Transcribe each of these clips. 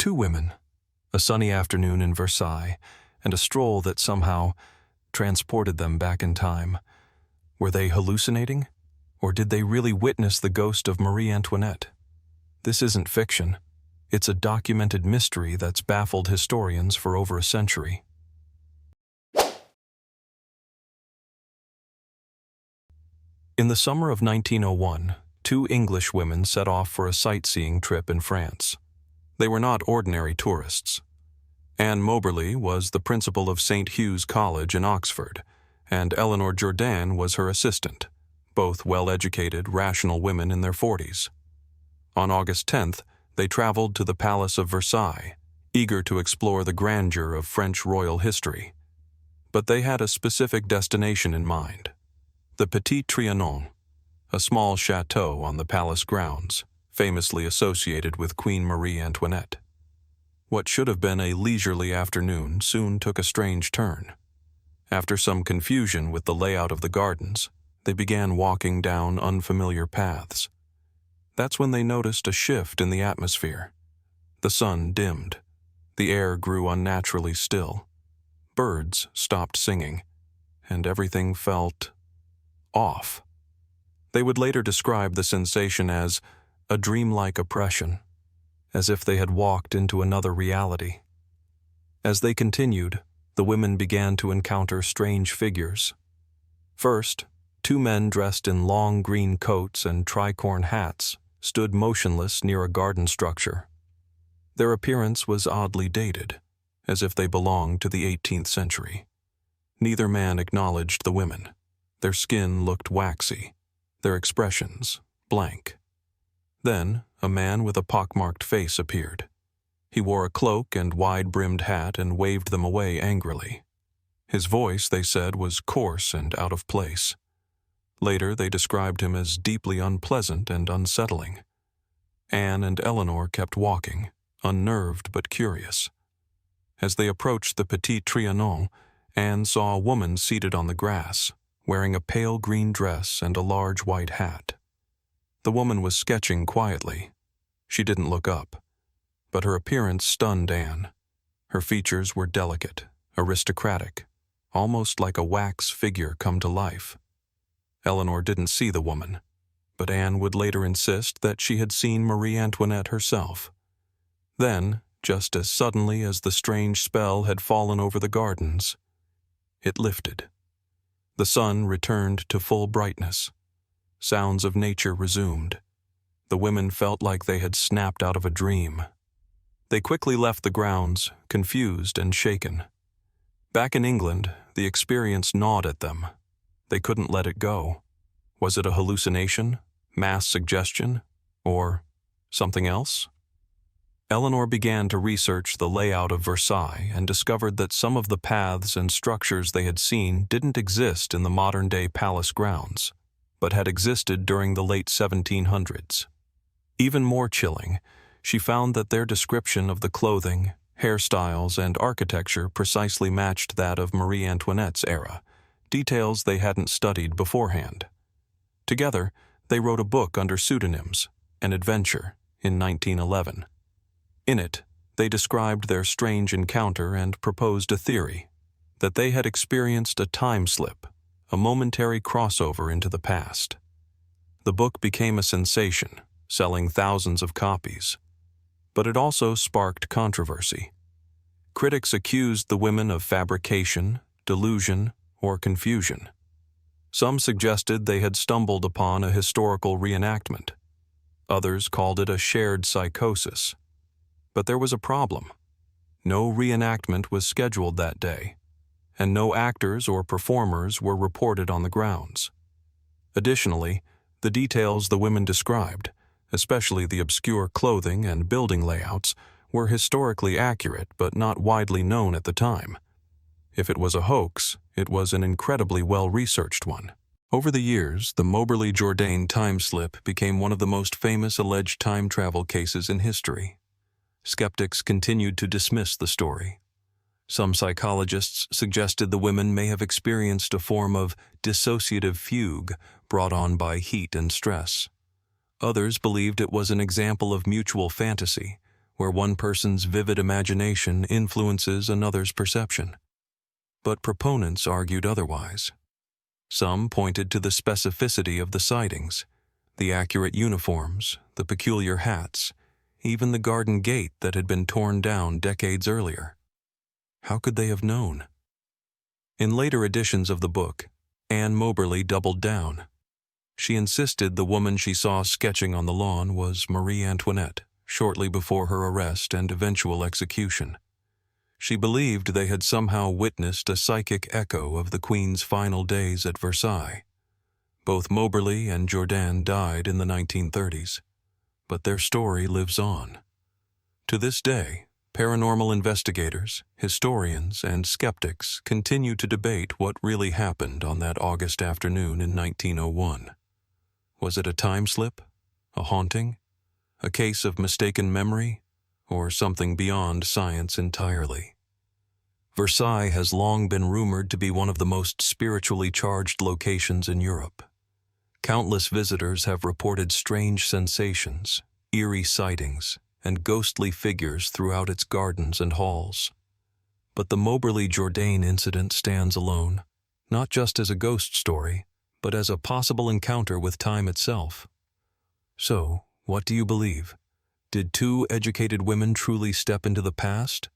Two women, a sunny afternoon in Versailles, and a stroll that somehow transported them back in time. Were they hallucinating? Or did they really witness the ghost of Marie Antoinette? This isn't fiction. It's a documented mystery that's baffled historians for over a century. In the summer of 1901, two English women set off for a sightseeing trip in France. They were not ordinary tourists. Anne Moberly was the principal of St. Hugh's College in Oxford, and Eleanor Jourdain was her assistant, both well-educated, rational women in their 40s. On August 10th, they traveled to the Palace of Versailles, eager to explore the grandeur of French royal history. But they had a specific destination in mind: the Petit Trianon, a small chateau on the palace grounds, famously associated with Queen Marie Antoinette. What should have been a leisurely afternoon soon took a strange turn. After some confusion with the layout of the gardens, they began walking down unfamiliar paths. That's when they noticed a shift in the atmosphere. The sun dimmed. The air grew unnaturally still. Birds stopped singing, and everything felt off. They would later describe the sensation as a dreamlike oppression, as if they had walked into another reality. As they continued, the women began to encounter strange figures. First, two men dressed in long green coats and tricorn hats stood motionless near a garden structure. Their appearance was oddly dated, as if they belonged to the 18th century. Neither man acknowledged the women. Their skin looked waxy, their expressions blank. Then, a man with a pockmarked face appeared. He wore a cloak and wide-brimmed hat and waved them away angrily. His voice, they said, was coarse and out of place. Later, they described him as deeply unpleasant and unsettling. Anne and Eleanor kept walking, unnerved but curious. As they approached the Petit Trianon, Anne saw a woman seated on the grass, wearing a pale green dress and a large white hat. The woman was sketching quietly. She didn't look up, but her appearance stunned Anne. Her features were delicate, aristocratic, almost like a wax figure come to life. Eleanor didn't see the woman, but Anne would later insist that she had seen Marie Antoinette herself. Then, just as suddenly as the strange spell had fallen over the gardens, it lifted. The sun returned to full brightness. Sounds of nature resumed. The women felt like they had snapped out of a dream. They quickly left the grounds, confused and shaken. Back in England, the experience gnawed at them. They couldn't let it go. Was it a hallucination, mass suggestion, or something else? Eleanor began to research the layout of Versailles and discovered that some of the paths and structures they had seen didn't exist in the modern-day palace grounds, but had existed during the late 1700s. Even more chilling, she found that their description of the clothing, hairstyles, and architecture precisely matched that of Marie Antoinette's era, details they hadn't studied beforehand. Together, they wrote a book under pseudonyms, An Adventure, in 1911. In it, they described their strange encounter and proposed a theory that they had experienced a time slip, a momentary crossover into the past. The book became a sensation, selling thousands of copies. But it also sparked controversy. Critics accused the women of fabrication, delusion, or confusion. Some suggested they had stumbled upon a historical reenactment. Others called it a shared psychosis. But there was a problem. No reenactment was scheduled that day, and no actors or performers were reported on the grounds. Additionally, the details the women described, especially the obscure clothing and building layouts, were historically accurate but not widely known at the time. If it was a hoax, it was an incredibly well-researched one. Over the years, the Moberly Jourdain Time Slip became one of the most famous alleged time travel cases in history. Skeptics continued to dismiss the story. Some psychologists suggested the women may have experienced a form of dissociative fugue brought on by heat and stress. Others believed it was an example of mutual fantasy, where one person's vivid imagination influences another's perception. But proponents argued otherwise. Some pointed to the specificity of the sightings, the accurate uniforms, the peculiar hats, even the garden gate that had been torn down decades earlier. How could they have known? In later editions of the book, Anne Moberly doubled down. She insisted the woman she saw sketching on the lawn was Marie Antoinette, shortly before her arrest and eventual execution. She believed they had somehow witnessed a psychic echo of the Queen's final days at Versailles. Both Moberly and Jourdain died in the 1930s, but their story lives on. To this day, paranormal investigators, historians, and skeptics continue to debate what really happened on that August afternoon in 1901. Was it a time slip? A haunting? A case of mistaken memory? Or something beyond science entirely? Versailles has long been rumored to be one of the most spiritually charged locations in Europe. Countless visitors have reported strange sensations, eerie sightings, and ghostly figures throughout its gardens and halls. But the Moberly-Jourdain incident stands alone, not just as a ghost story, but as a possible encounter with time itself. So, what do you believe? Did two educated women truly step into the past?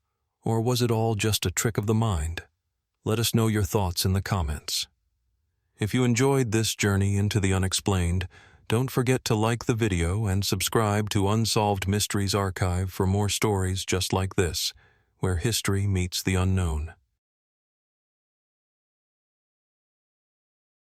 Or was it all just a trick of the mind? Let us know your thoughts in the comments. If you enjoyed this journey into the unexplained, don't forget to like the video and subscribe to Unsolved Mysteries Archive for more stories just like this, where history meets the unknown.